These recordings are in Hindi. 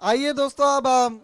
आइए दोस्तों अब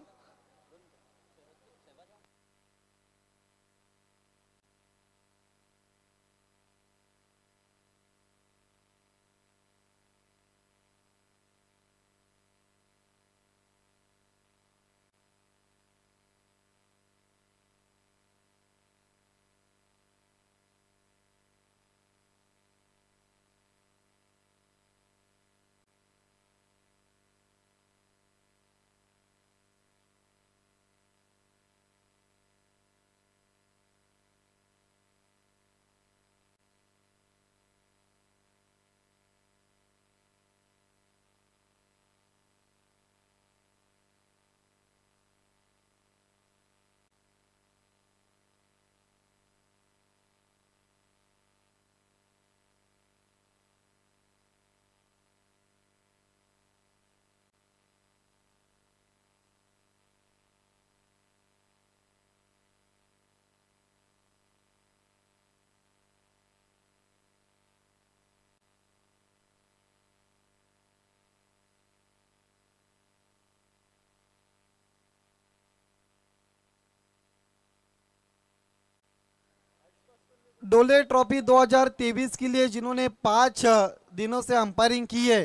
डोले ट्रॉफी 2023 के लिए जिन्होंने 5 दिनों से अंपायरिंग की है,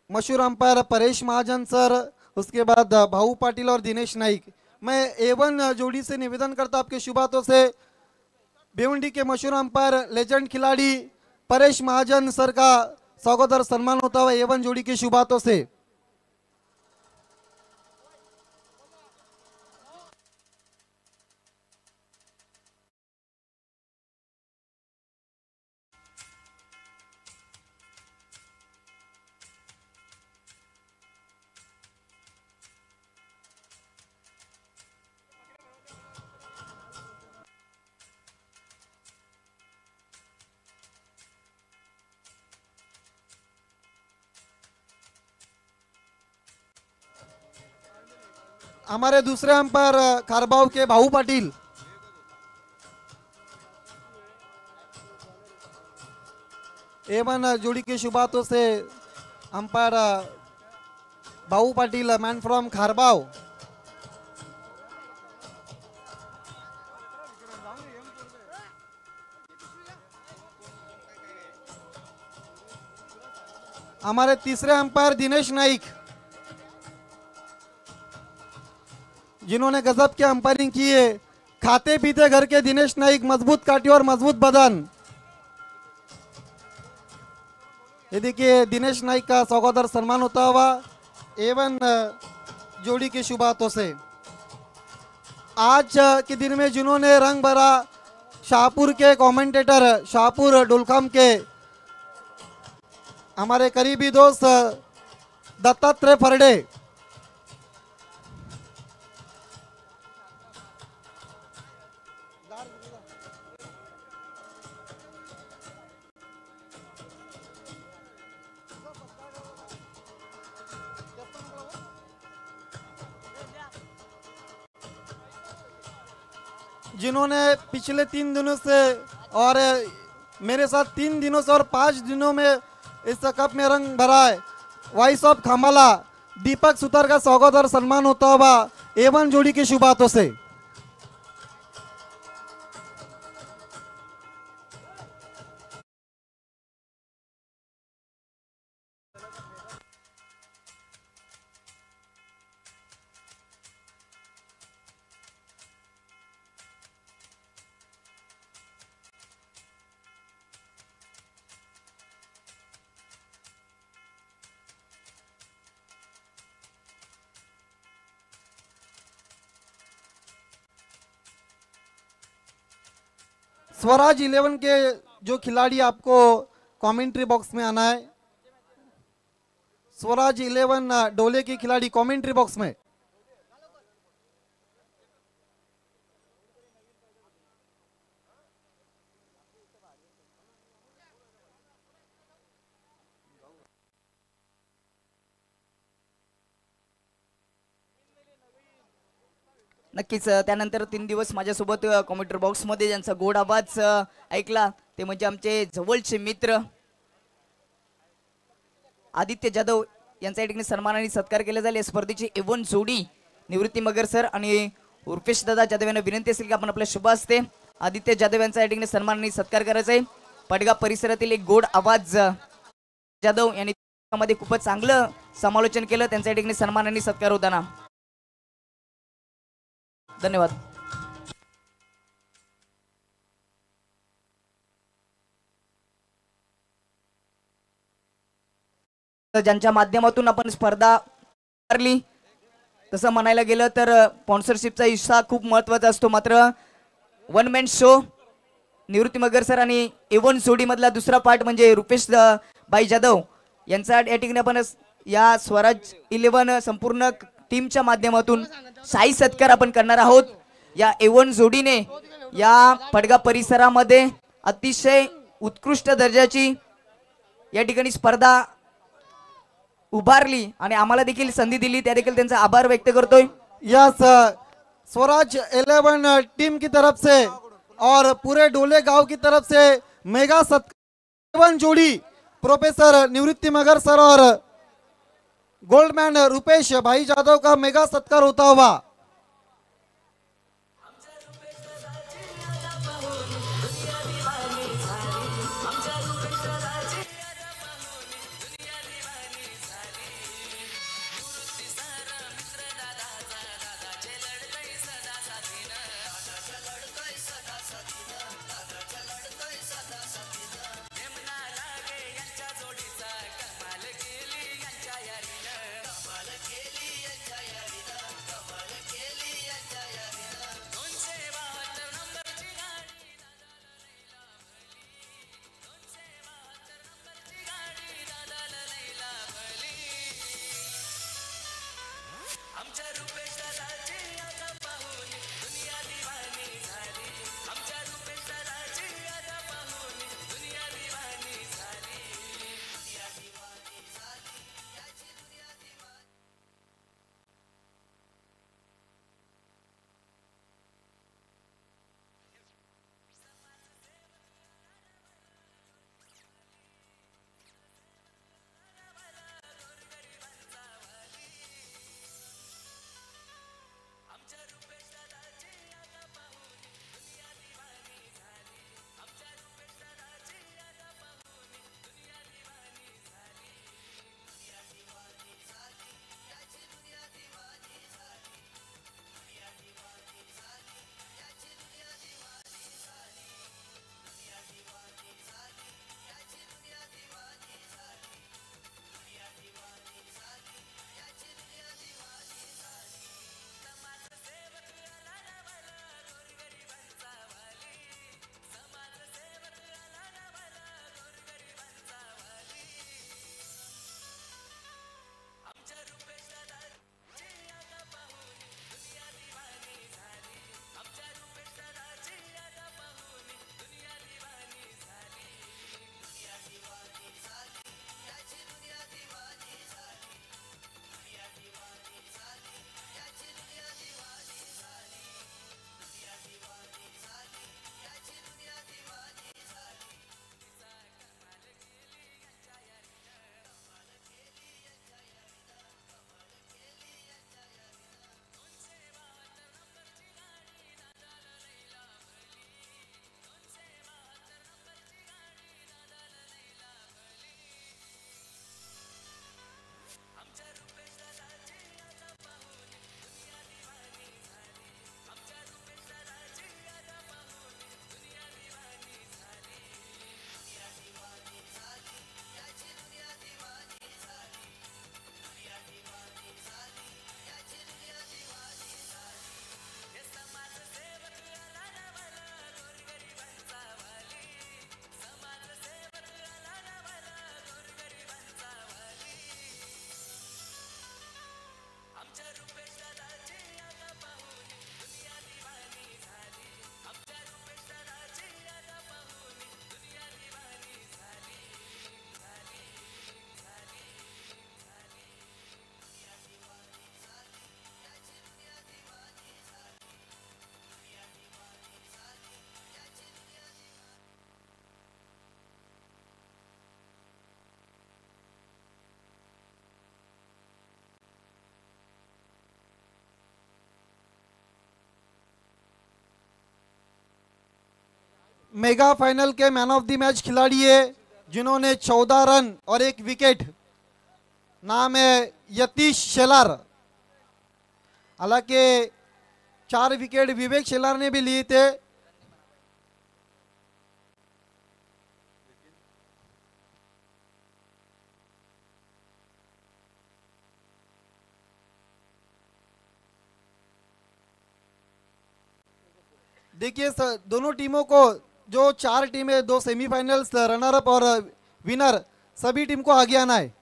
मशहूर अंपायर परेश महाजन सर, उसके बाद भाऊ पाटिल और दिनेश नाइक। मैं A1 जोड़ी से निवेदन करता आपके शुभ हाथों से भिवंडी के मशहूर अंपायर लेजेंड खिलाड़ी परेश महाजन सर का स्वागत और सम्मान होता हुआ A1 जोड़ी के शुभ हाथों से। हमारे दूसरे अंपायर खारबाव के भाऊ पाटिल। A1 जोड़ी के शुभ हाथों से अंपायर भाऊ पाटिल मैन फ्रॉम खारबाव। हमारे तीसरे अंपायर दिनेश नाइक, जिन्होंने गजब की अंपायरिंग की है। खाते पीते घर के दिनेश नाइक, मजबूत काटी और मजबूत बदन। ये देखिए दिनेश नाइक का स्वागत और सम्मान होता हुआ A1 जोड़ी के शुभ हाथों से। आज के दिन में जिन्होंने रंग भरा, शाहपुर के कमेंटेटर, शाहपुर डुलखाम के हमारे करीबी दोस्त दत्तात्रेय फरडे, जिन्होंने पिछले 3 दिनों से और मेरे साथ 3 दिनों से और 5 दिनों में इस कप में रंग भरा है। वॉइस ऑफ खमाला दीपक सुतार का स्वागत और सम्मान होता हुआ A1 जोड़ी के शुभ हाथों से। स्वराज 11 के जो खिलाड़ी आपको कमेंट्री बॉक्स में आना है। स्वराज 11 डोले के खिलाड़ी कमेंट्री बॉक्स में। नक्कीच त्यानंतर 3 दिवस माझ्यासोबत कॉम्प्युटर बॉक्स मध्ये ज्यांचा गोड आवाज ऐकला ते म्हणजे आमचे जवळचे मित्र आदित्य जाधव यांचा या ठिकाणी सन्मान आणि सत्कार केला जाईल. या स्पर्धेची एवन जोडी निवृत्ती मगर सर आणि उर्फेश दादा जाधव यांना विनंती असेल की आपण आपल्या शुभ हस्ते आदित्य जाधव यांचा या ठिकाणी सन्मान आणि सत्कार करायचा आहे. पडगा परिसरातील एक गोड आवाज जाधव यांनी मध्ये खूपच चांगलं समालोचन केलं. त्यांचा या ठिकाणी सन्मान आणि सत्कार होताना धन्यवाद. ज्यांच्या माध्यमातून आपण स्पर्धा उभारली तसं म्हणायला गेलं तर स्पॉन्सरशिपचा हिस्सा खूप महत्वाचा असतो. मात्र वन मॅन शो निवृत्ती मगर सर आणि एवन जोडी मधला दुसरा पार्ट म्हणजे रुपेश भाई जाधव यांचा या ठिकाणी आपण या स्वराज 11 संपूर्ण टीमच्या माध्यमातून शाही सत्कार आपण करणार आहोत. या एवन जोडीने या पडगा परिसरामध्ये अतिशय उत्कृष्ट दर्जाची या ठिकाणी स्पर्धा उभारली आणि आम्हाला देखील संधी दिली, त्या देखील त्यांचा आभार व्यक्त करतोय. यस, स्वराज 11 टीम की तरफ से और पूरे डोले गांव की तरफ से मेगा सत्कार जोड़ी प्रोफेसर निवृत्ति मगर सर और गोल्डमैन रुपेश भाई जाधव का मेगा सत्कार होता हुआ. मेगा फाइनल के मैन ऑफ द मैच खिलाड़ी है जिन्होंने 14 रन और 1 विकेट। नाम है यतीश शेलार। हालांकि 4 विकेट विवेक शेलार ने भी लिए थे। देखिए दोनों टीमों को, जो 4 टीमें, 2 सेमीफाइनल्स, रनर अप और विनर, सभी टीम को आगे आना है।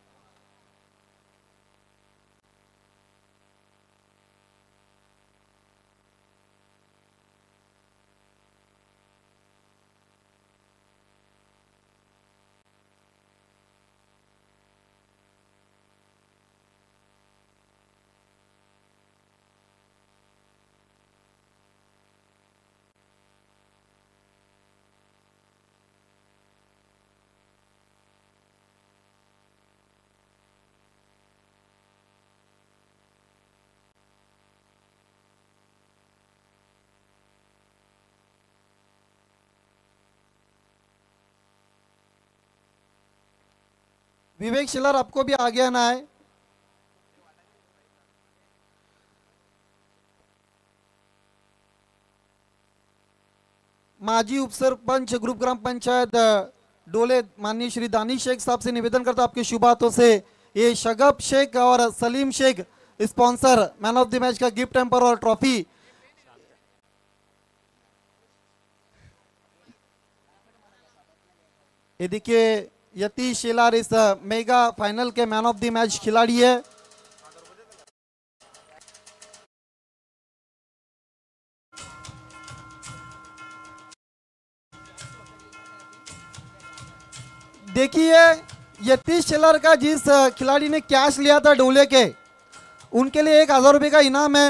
विवेक शेलार, आपको भी आगे आना है। माजी उपसरपंच ग्रुप ग्राम पंचायत डोले माननीय श्री दानिश शेख साहब से निवेदन करता आपके शुभ हाथों से ये शगब शेख और Salim Shaikh sponsor man of the match का गिफ्ट हैम्पर और ट्रॉफी। ये देखिए यतीश शेलार इस मेगा फाइनल के मैन ऑफ द मैच खिलाड़ी है। देखिए यतीश शेलार का जिस खिलाड़ी ने कैश लिया था डोले के, उनके लिए 1,000 रुपए का इनाम है।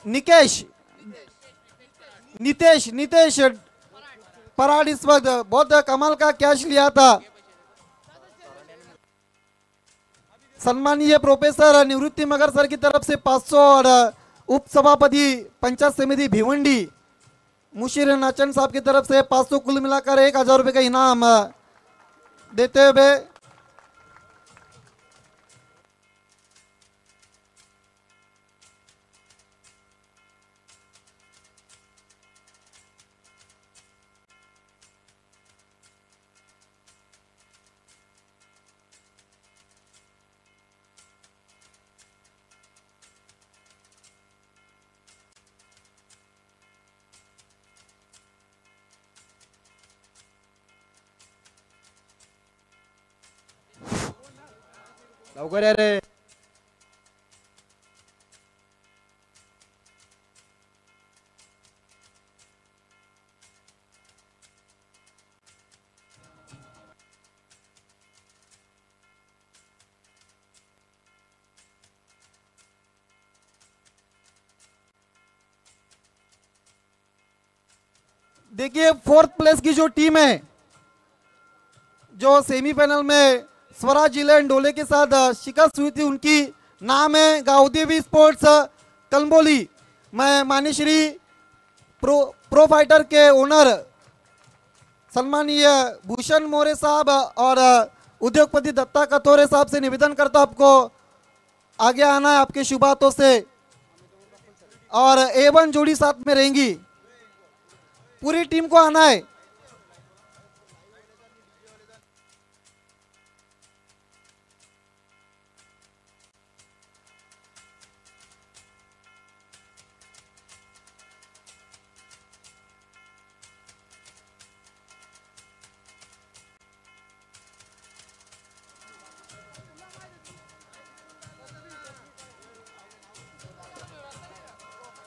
निकेश नितेश नितेश पराड इस वक्त बहुत कमाल का कैश लिया था। सम्मानीय प्रोफेसर निवृत्ति मगर सर की तरफ से 500 और उप सभापति पंचायत समिति भिवंडी मुशीर नाचन साहब की तरफ से 500, कुल मिलाकर 1,000 रुपए का इनाम देते हुए लवकर या रे। देखिए 4th प्लेस की जो टीम है, जो सेमीफाइनल में स्वराज जिले डोले के साथ शिकस्त हुई थी, उनकी नाम है गाउदेवी स्पोर्ट्स कलम्बोली। मैं माननीय श्री प्रो फाइटर के ओनर सम्मानीय भूषण मोरे साहब और उद्योगपति दत्ता कतोरे साहब से निवेदन करता आपको आगे आना है आपके शुभ हाथों से। और A1 जोड़ी साथ में रहेंगी, पूरी टीम को आना है।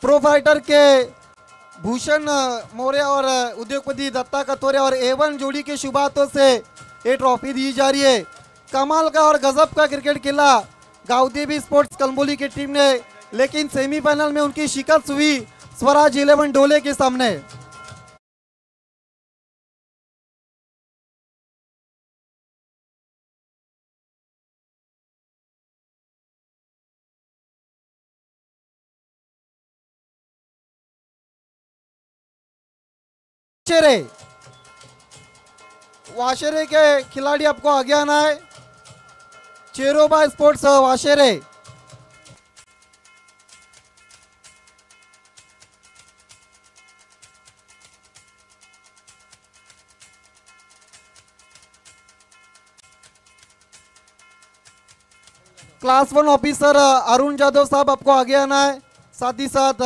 प्रो फाइटर के भूषण मौर्य और उद्योगपति दत्ता कतोरे और A1 जोड़ी के शुभ हाथों से ये ट्रॉफी दी जा रही है। कमाल का और गजब का क्रिकेट खेला गाउदेवी स्पोर्ट्स कलम्बोली की टीम ने, लेकिन सेमीफाइनल में उनकी शिकस्त हुई स्वराज 11 डोले के सामने। वाशेरे, वाशेरे के खिलाड़ी आपको आगे आना है। चेरोबा स्पोर्ट्स वाशेरे। क्लास 1 ऑफिसर अरुण जादव साहब आपको आगे आना है। साथ ही साथ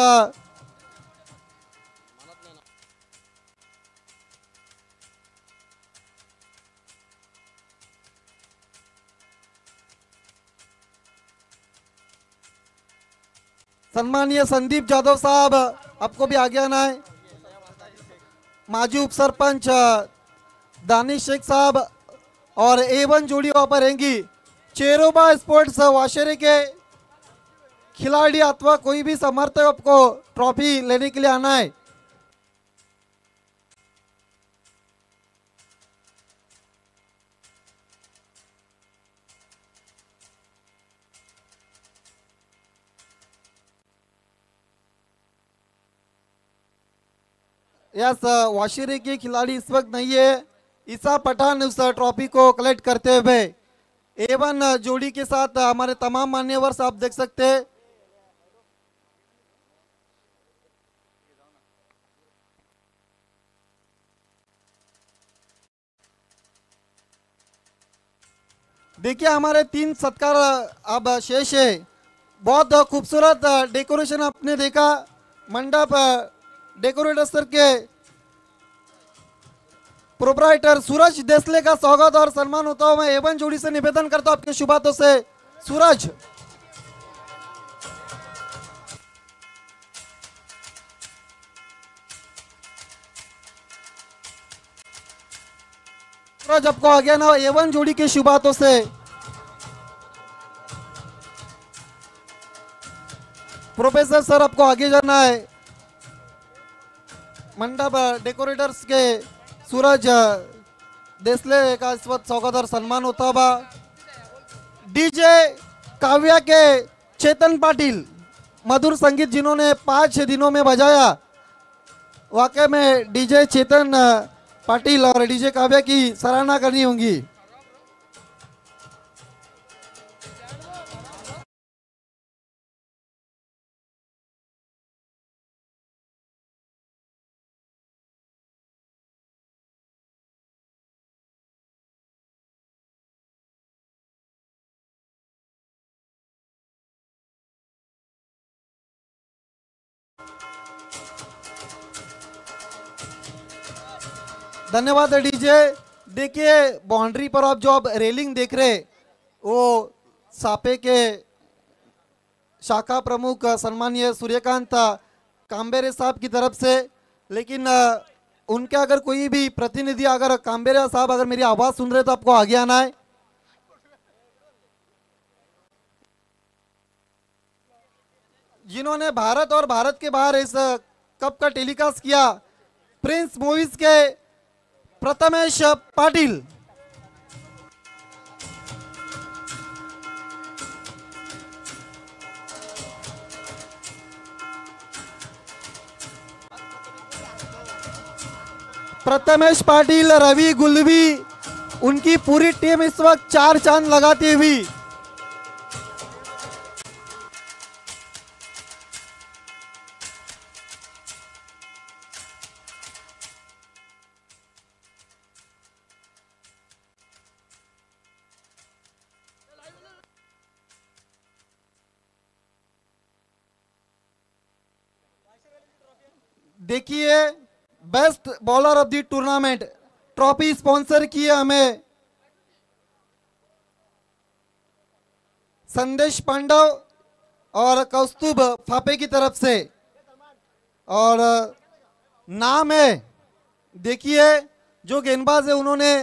सम्मानीय संदीप जादव साहब आपको भी आगे आना है। माजी उप सरपंच दानिश शेख साहब और A1 जोड़ी वहां पर रहेंगी। चेरोबा स्पोर्ट्स वाशेरे के खिलाड़ी अथवा कोई भी समर्थक आपको ट्रॉफी लेने के लिए आना है। यस, वाशेरे के खिलाड़ी इस वक्त नहीं है। ईसा पठान उस ट्रॉफी को कलेक्ट करते हुए A1 जोड़ी के साथ हमारे तमाम मान्यवर आप देख सकते हैं। देखिए हमारे 3 सत्कार अब शेष है। बहुत खूबसूरत डेकोरेशन आपने देखा। मंडप डेकोरेटर सर के प्रोप्राइटर सूरज देसले का स्वागत और सम्मान होता हुआ मैं A1 जोड़ी से निवेदन करता हूं आपके शुभ हाथों से। सूरज, सूरज आपको आगे ना A1 जोड़ी के शुभ हाथों से। प्रोफेसर सर आपको आगे जाना है। मंडप डेकोरेटर्स के सूरज देसले का इस वक्त स्वागत और सम्मान होता हुआ। डीजे काव्या के चेतन पाटिल, मधुर संगीत जिन्होंने 5 दिनों में बजाया, वाकई में डीजे चेतन पाटिल और डीजे काव्या की सराहना करनी होगी। धन्यवाद डीजे। देखिए बाउंड्री पर आप जो अब रेलिंग देख रहे वो सापे के शाखा प्रमुख सम्मानीय सूर्यकांत कांबेरे साहब की तरफ से, लेकिन उनके अगर कोई भी प्रतिनिधि अगर कांबेरे साहब अगर मेरी आवाज सुन रहे तो आपको आगे आना है। जिन्होंने भारत और भारत के बाहर इस कप का टेलीकास्ट किया, प्रिंस मूवीज के प्रथमेश पाटिल। प्रथमेश पाटिल, रवि गुलवी, उनकी पूरी टीम इस वक्त 4 चांद लगाती हुई। देखिए best bowler of the tournament trophy sponsor की है हमें संदेश पांडव और कौस्तुभ फापे की तरफ से, और नाम है, देखिए जो गेंदबाज है उन्होंने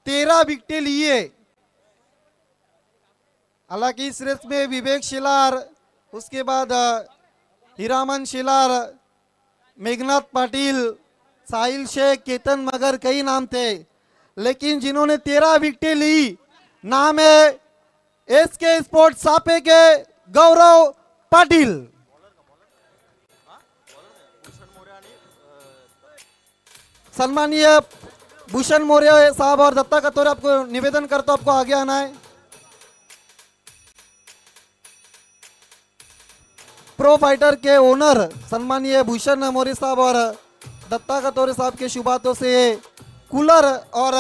13 विकेटें ली है। हालांकि इस रेस में विवेक शिलार, उसके बाद हीरामन शिलार, मेघनाथ पाटिल, साहिल शेख, केतन मगर कई नाम थे, लेकिन जिन्होंने 13 विकेटें ली नाम है SK स्पोर्ट्स सापे के गौरव पाटिल। सम्मानीय भूषण मौर्य साहब और दत्ता कतोरे, आपको निवेदन करता हूं आपको आगे आना है। प्रो फाइटर के ओनर सम्मानीय भूषण मौर्य साहब और दत्ता कतोरे साहब के शुभ हाथों से कूलर और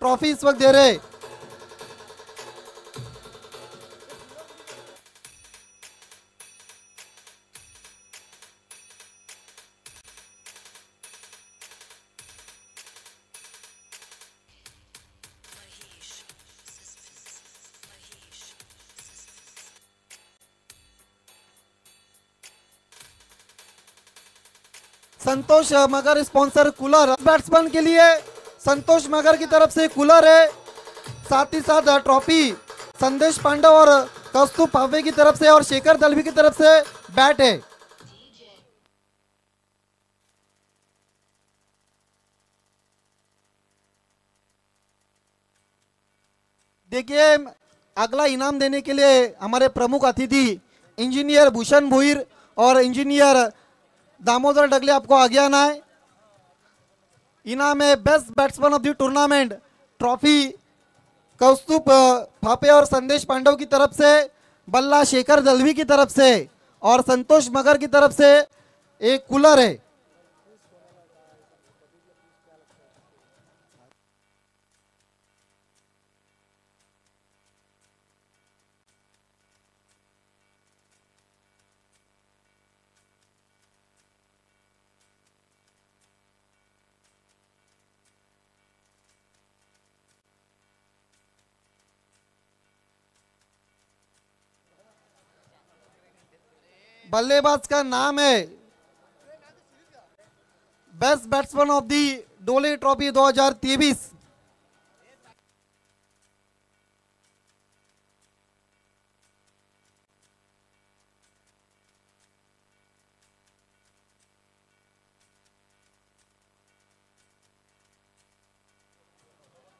ट्रॉफी इस वक्त दे रहे। संतोष मगर स्पॉन्सर कूलर बैट्समैन के लिए संतोष मगर की तरफ से कूलर है, साथ ही साथ ट्रॉफी संदेश पांडव और कौस्तुभ पावे की तरफ से और शेखर दलवी की तरफ से बैट है। देखिए अगला इनाम देने के लिए हमारे प्रमुख अतिथि इंजीनियर भूषण भोईर और इंजीनियर दामोदर डगले, आपको आगे आना है। इनाम है best batsman of the tournament trophy Kaustubh Phape और संदेश पांडव की तरफ से, बल्ला शेखर दलवी की तरफ से और संतोष मगर की तरफ से एक कूलर है। बल्लेबाज का नाम है बेस्ट बैट्समैन ऑफ दी डोले ट्रॉफी 2023।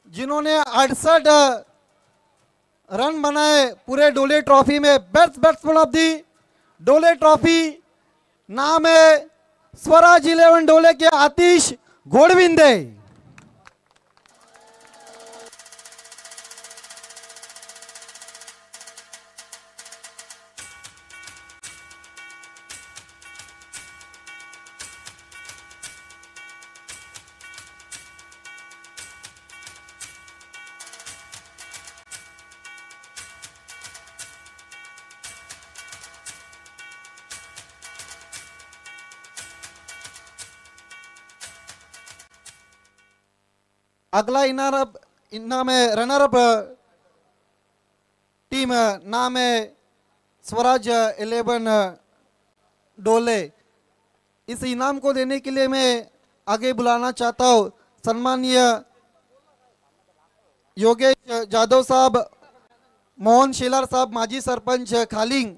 जिन्होंने 68 रन बनाए पूरे डोले ट्रॉफी में, बेस्ट बैट्समैन ऑफ दी डोले ट्रॉफी नाम है स्वराज 11 डोले के आतिश घोड़विंदे। अगला इनाम है रनर अप टीम, नाम है स्वराज 11 डोले। इस इनाम को देने के लिए मैं आगे बुलाना चाहता हूँ सम्मानीय योगेश जादव साहब, मोहन शेलार साहब माजी सरपंच खालिंग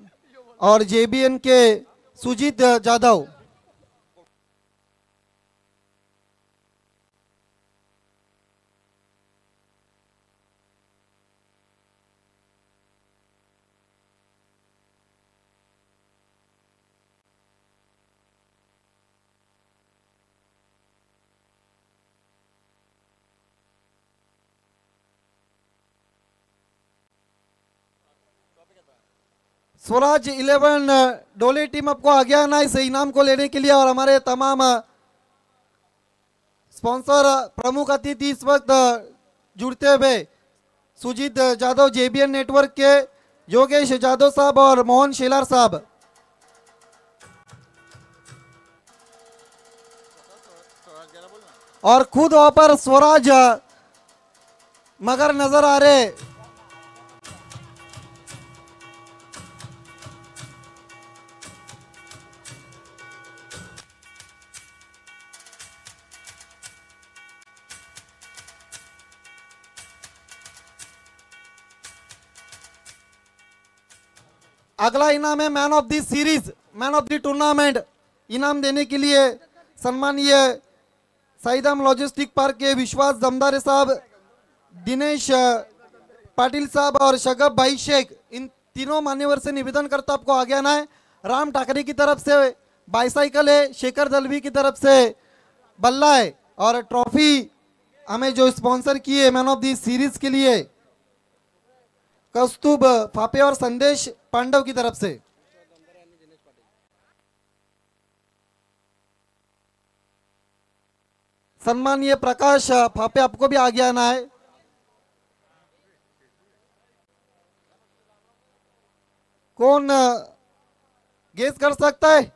और जेबीएन के सुजीत जादव। स्वराज 11 डोले टीम आपको आगे आना है इस इनाम को लेने के लिए। और हमारे तमाम स्पॉन्सर प्रमुख अतिथि इस वक्त जुड़ते हुए सुजीत जादव जेबीएन नेटवर्क के, योगेश जादव साहब और मोहन शेलार साहब। और खुद वहां पर स्वराज मगर नजर आ रहे। अगला इनाम है man of the series, man of the tournament. इनाम देने के लिए सम्मानीय साईदाम लॉजिस्टिक पार्क के विश्वास जमदारे साहब, दिनेश पाटिल साहब और शगब भाई शेख, इन तीनों मान्यवर से निवेदन करता आपको आगे आना है। राम ठाकरे की तरफ से बाईसाइकिल है, शेखर दलवी की तरफ से बल्ला है, और ट्रॉफी हमें जो स्पॉन्सर किए मैन ऑफ द सीरीज के लिए कौस्तुभ फापे और संदेश पांडव की तरफ से। सम्मानीय प्रकाश फापे, आपको भी आगे आना है। कौन गेस कर सकता है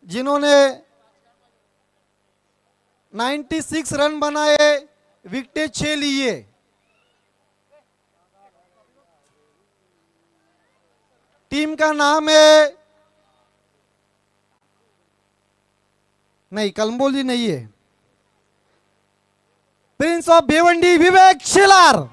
जिन्होंने 96 रन बनाए, विकेट 6 लिए? टीम का नाम है, नहीं कलम्बोली नहीं है, प्रिंस ऑफ भिवंडी विवेक शेलार।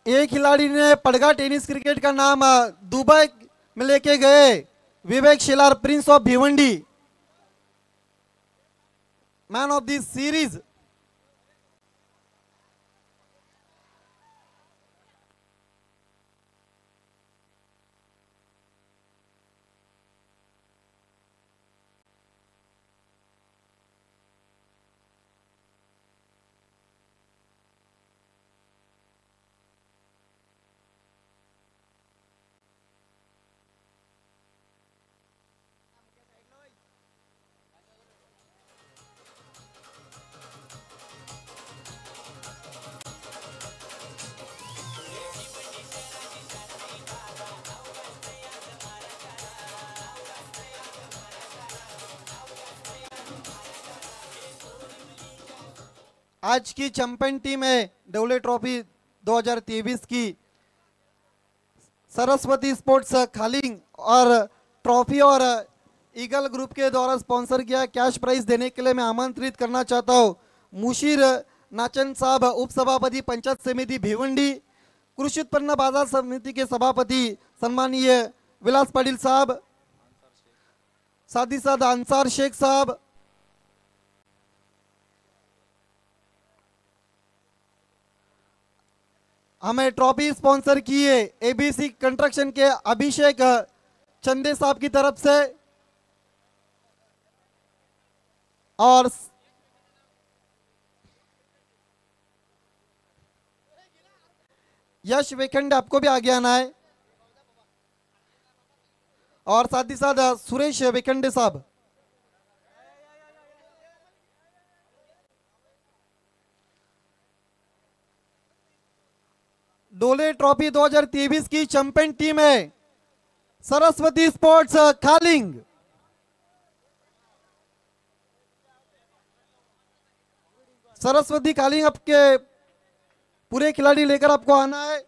एक खिलाड़ी ने पड़गा टेनिस क्रिकेट का नाम दुबई में लेके गए, Vivek Shelar, prince of Bhiwandi, man of the series. आज की चैंपियन टीम है डब्ल्यू ट्रॉफी 2023 की सरस्वती स्पोर्ट्स खालिंग, और ट्रॉफी और ईगल ग्रुप के द्वारा स्पॉन्सर किया। कैश प्राइज देने के लिए मैं आमंत्रित करना चाहता हूं मुशीर नाचन साहब, उप सभापति पंचायत समिति भिवंडी, कृषि उत्पन्न बाजार समिति के सभापति सम्मानीय विलास पाटिल साहब, साथ ही साथ अंसार शेख साहब, हमें ट्रॉफी स्पॉन्सर किए एबीसी कंस्ट्रक्शन के अभिषेक चंदे साहब की तरफ से, और यश वेखंडे, आपको भी आगे आना है, और साथ ही साथ सुरेश वेखंडे साहब। डोले ट्रॉफी 2023 की चैंपियन टीम है सरस्वती स्पोर्ट्स खालिंग। सरस्वती खालिंग, आपके पूरे खिलाड़ी लेकर आपको आना है।